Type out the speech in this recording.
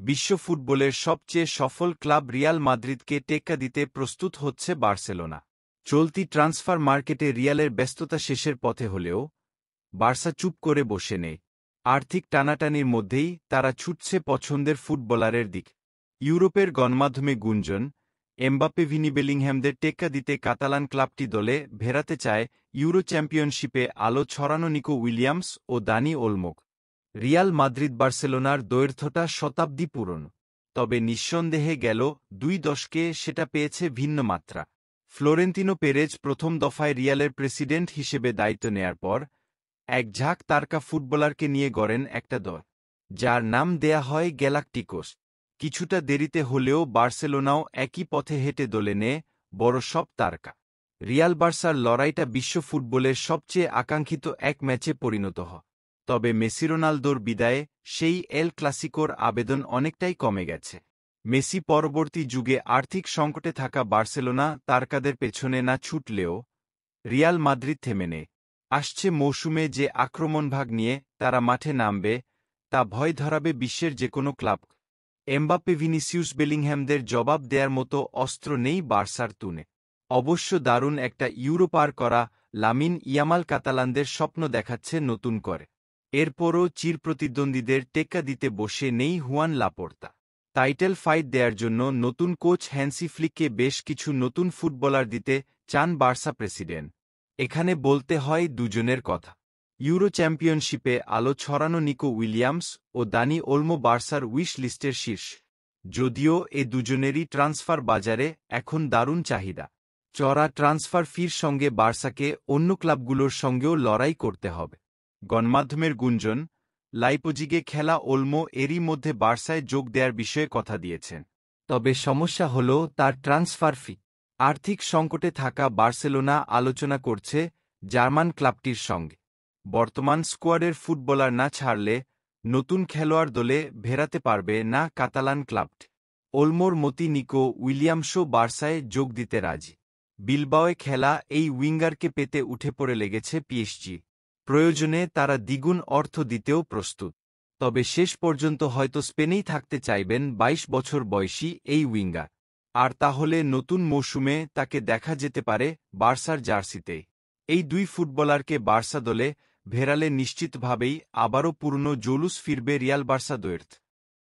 বিশ্ব ফুটবলের সবচেয়ে সফল ক্লাব রিয়াল মাদ্রিদকে টেক্কা দিতে প্রস্তুত হচ্ছে বার্সেলোনা। চলতি ট্রান্সফার মার্কেটে রিয়ালের ব্যস্ততা শেষের পথে হলেও বার্সা চুপ করে বসে নেই। আর্থিক টানাটানির মধ্যেই তারা ছুটছে পছন্দের ফুটবলারের দিক। ইউরোপের গণমাধ্যমে গুঞ্জন, এমবাপ্পে ভিনি বেলিংহ্যামদের টেক্কা দিতে কাতালান ক্লাবটি দলে ভেড়াতে চায় ইউরো চ্যাম্পিয়নশিপে আলো ছড়ানো নিকো উইলিয়ামস ও দানি ওলমোক। রিয়াল মাদ্রিদ বার্সেলোনার দৈর্ঘ্যটা শতাব্দী পুরনো, তবে নিঃসন্দেহে গেল ২ দশকে সেটা পেয়েছে ভিন্ন মাত্রা। ফ্লোরেন্তিনো পেরেজ প্রথম দফায় রিয়ালের প্রেসিডেন্ট হিসেবে দায়িত্ব নেয়ার পর এক ঝাঁক তারকা ফুটবলারকে নিয়ে গড়েন একটা দল, যার নাম দেয়া হয় গ্যালাকটিকোস। কিছুটা দেরিতে হলেও বার্সেলোনাও একই পথে হেঁটে দলে নেয় বড় সব তারকা। রিয়াল বার্সার লড়াইটা বিশ্ব ফুটবলের সবচেয়ে আকাঙ্ক্ষিত এক ম্যাচে পরিণত হয়। তবে মেসি রোনালদোর বিদায়ে সেই এল ক্লাসিকোর আবেদন অনেকটাই কমে গেছে। মেসি পরবর্তী যুগে আর্থিক সংকটে থাকা বার্সেলোনা তারকাদের পেছনে না ছুটলেও রিয়াল মাদ্রিদ থেমে নেই। আসছে মৌসুমে যে আক্রমণভাগ নিয়ে তারা মাঠে নামবে তা ভয় ধরাবে বিশ্বের যেকোনো ক্লাব। এমবাপ্পে ভিনিসিয়াস বেলিংহ্যামদের জবাব দেয়ার মতো অস্ত্র নেই বার্সার তুনে। অবশ্য দারুণ একটা ইউরো পার করা লামিন ইয়ামাল কাতালানদের স্বপ্ন দেখাচ্ছে নতুন করে। এরপরও চিরপ্রতিদ্বন্দ্বীদের টেক্কা দিতে বসে নেই হুয়ান লাপোর্তা। টাইটেল ফাইট দেয়ার জন্য নতুন কোচ হ্যান্সি ফ্লিককে বেশ কিছু নতুন ফুটবলার দিতে চান বার্সা প্রেসিডেন্ট। এখানে বলতে হয় দুজনের কথা। ইউরো চ্যাম্পিয়নশিপে আলো ছড়ানো নিকো উইলিয়ামস ও দানি ওলমো বার্সার উইশ লিস্টের শীর্ষ। যদিও এ দুজনেরই ট্রান্সফার বাজারে এখন দারুণ চাহিদা। চড়া ট্রান্সফার ফির সঙ্গে বার্সাকে অন্য ক্লাবগুলোর সঙ্গেও লড়াই করতে হবে। গণমাধ্যমের গুঞ্জন, লাইপজিগে খেলা ওলমো এরই মধ্যে বার্সায় যোগ দেওয়ার বিষয়ে কথা দিয়েছেন। তবে সমস্যা হল তার ট্রান্সফার ফি। আর্থিক সংকটে থাকা বার্সেলোনা আলোচনা করছে জার্মান ক্লাবটির সঙ্গে। বর্তমান স্কোয়াডের ফুটবলার না ছাড়লে নতুন খেলোয়াড় দলে ভেড়াতে পারবে না কাতালান ক্লাবটি। ওলমোর মতি নিকো উইলিয়ামসও বার্সায় যোগ দিতে রাজি। বিলবাওয়ে খেলা এই উইঙ্গারকে পেতে উঠে পড়ে লেগেছে পিএসজি। প্রয়োজনে তারা দ্বিগুণ অর্থ দিতেও প্রস্তুত। তবে শেষ পর্যন্ত হয়তো স্পেনেই থাকতে চাইবেন ২২ বছর বয়সী এই উইঙ্গার। আর তাহলে নতুন মৌসুমে তাকে দেখা যেতে পারে বার্সার জার্সিতেই। এই দুই ফুটবলারকে বার্সা দলে ভেড়ালে নিশ্চিতভাবেই আবারও পুরনো জৌলুস ফিরবে রিয়াল বার্সা দ্বৈর্থ।